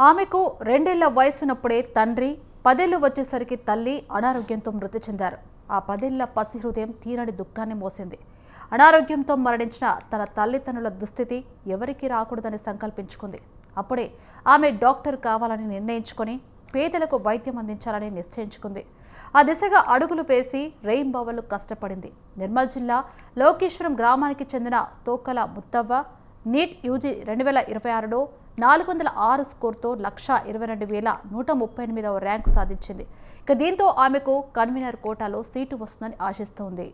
ఆమెకు 2 ఏళ్ల వయసున్నప్పుడే తండ్రి, 10 ఏళ్లు వచ్చేసరికి తల్లి అనారోగ్యంతో మృతి చెందారు. ఆ 10 ఏళ్ల పసి హృదయం తీరని దుఃఖాన్ని మోసింది. అనారోగ్యంతో మరణించిన తన తల్లిదండ్రుల దుస్థితి ఎవరికీ రాకూడదని సంకల్పించుకుంది. అప్పుడే ఆమె డాక్టర్ కావాలని నిర్ణయించుకొని పేదలకు వైద్యం అందించాలని నిశ్చయించుకుంది. ఆ దిశగా అడుగులు వేసి రెయిన్బోవలు కష్టపడింది. నిర్మల్ జిల్లా లోకేశ్వరం గ్రామానికి చెందిన తోకల ముత్తవ్వ నీట్ యూజీ 2026లో 406 స్కోర్తో 1,22,138వ ర్యాంకు సాధించింది. ఇక దీంతో ఆమెకు కన్వీనర్ కోటాలో సీటు వస్తుందని ఆశిస్తోంది.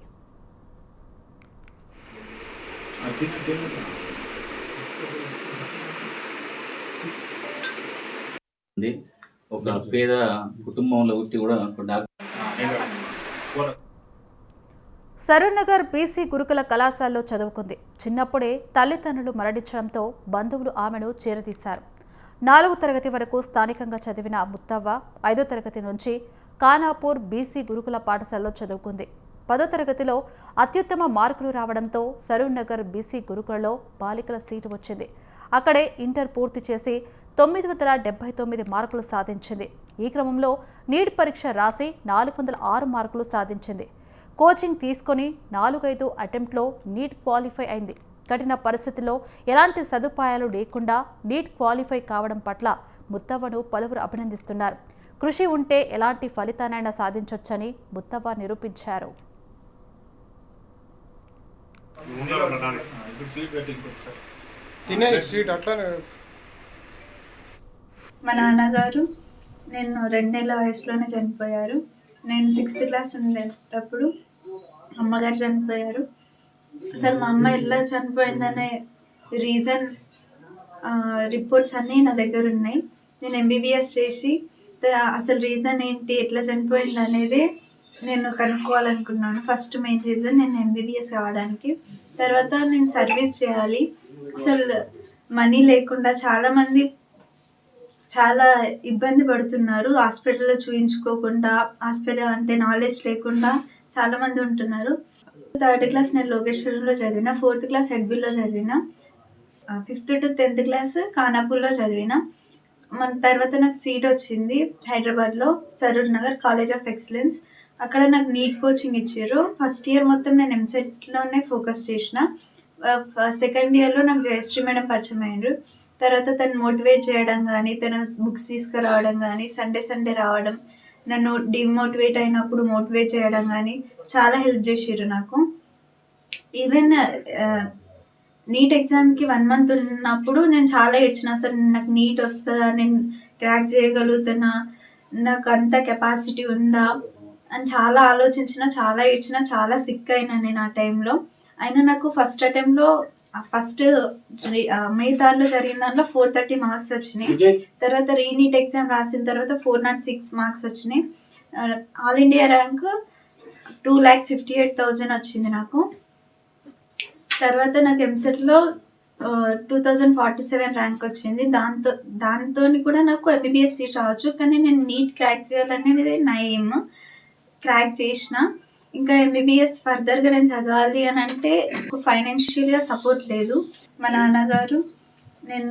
ఒక పేద కుటుంబంలో ఉట్టి కూడా సరూర్నగర్ బీసీ గురుకుల కళాశాలలో చదువుకుంది. చిన్నప్పుడే తల్లిదండ్రులు మరణించడంతో బంధువులు ఆమెను చేరదీశారు. 4వ తరగతి వరకు స్థానికంగా చదివిన ముత్తవ్వ 5వ తరగతి నుంచి ఖానాపూర్ బీసీ గురుకుల పాఠశాలలో చదువుకుంది. 10వ తరగతిలో అత్యుత్తమ మార్కులు రావడంతో సరూర్నగర్ బీసీ గురుకులలో బాలికల సీటు వచ్చింది. అక్కడే ఇంటర్ పూర్తి చేసి 979 మార్కులు సాధించింది. ఈ క్రమంలో నీట్ పరీక్ష రాసి 406 మార్కులు సాధించింది. కోచింగ్ తీసుకొని 4-5 అటెంప్ట్లో నీట్ క్వాలిఫై అయింది. కఠిన పరిస్థితుల్లో ఎలాంటి సదుపాయాలు లేకుండా నీట్ క్వాలిఫై కావడం పట్ల ముత్తవ్వను పలువురు అభినందిస్తున్నారు. కృషి ఉంటే ఎలాంటి ఫలితానైనా సాధించొచ్చని ముత్తవ్వ నిరూపించారు. మా నాన్నగారు నేను 2 ఏళ్ల వయసులోనే చనిపోయారు. నేను 6th క్లాస్ ఉండేటప్పుడు అమ్మగారు చనిపోయారు. అసలు మా అమ్మ ఎలా చనిపోయిందనే రీజన్ రిపోర్ట్స్ అన్నీ నా దగ్గర ఉన్నాయి. నేను MBBS చేసి అసలు రీజన్ ఏంటి, ఎట్లా చనిపోయింది అనేది నేను కనుక్కోవాలనుకున్నాను. ఫస్ట్ మెయిన్ రీజన్ నేను MBBS కావడానికి. తర్వాత నేను సర్వీస్ చేయాలి. అసలు మనీ లేకుండా చాలామంది చాలా ఇబ్బంది పడుతున్నారు. హాస్పిటల్లో చూయించుకోకుండా, హాస్పిటల్ అంటే నాలెడ్జ్ లేకుండా చాలామంది ఉంటున్నారు. 3rd క్లాస్ నేను లోకేశ్వరంలో చదివిన, 4th క్లాస్ ఎడ్బిల్లో చదివిన, 5th to 10th క్లాస్ ఖానాపూర్లో చదివిన. మన తర్వాత నాకు సీట్ వచ్చింది హైదరాబాద్లో Saroor Nagar college of excellence. అక్కడ నాకు నీట్ కోచింగ్ ఇచ్చారు. ఫస్ట్ ఇయర్ మొత్తం నేను ఎంసెట్లోనే ఫోకస్ చేసిన. సెకండ్ ఇయర్లో నాకు జయశ్రీ మేడం పరిచయం అయ్యారు. తర్వాత తను మోటివేట్ చేయడం కానీ, తన బుక్స్ తీసుకురావడం కానీ, సండే రావడం, నన్ను డిమోటివేట్ అయినప్పుడు మోటివేట్ చేయడం కానీ చాలా హెల్ప్ చేసారు నాకు. ఈవెన్ నీట్ ఎగ్జామ్కి 1 month ఉన్నప్పుడు నేను చాలా ఏడ్చిన. అసలు నాకు నీట్ వస్తుందా, నేను క్రాక్ చేయగలుగుతానా, నాకు అంత కెపాసిటీ ఉందా అని చాలా ఆలోచించిన, చాలా ఏడ్చిన, చాలా సిక్ అయినా నేను ఆ టైంలో. అయినా నాకు ఫస్ట్ అటెంప్ట్లో May 3rd జరిగిన దాంట్లో 430 మార్క్స్ వచ్చినాయి. తర్వాత రీనీట్ ఎగ్జామ్ రాసిన తర్వాత 406 మార్క్స్ వచ్చినాయి. ఆల్ ఇండియా ర్యాంక్ 2,58,000 వచ్చింది నాకు. తర్వాత నాకు ఎంసెట్లో 2047 ర్యాంక్ వచ్చింది. దాంతో కూడా నాకు MBBS సీట్ రావచ్చు. కానీ నేను నీట్ క్రాక్ చేయాలనేది నా ఎయిమ్. క్రాక్ చేసిన. ఇంకా MBBS ఫర్దర్గా నేను చదవాలి అని అంటే ఫైనాన్షియల్గా సపోర్ట్ లేదు. మా నాన్నగారు నేను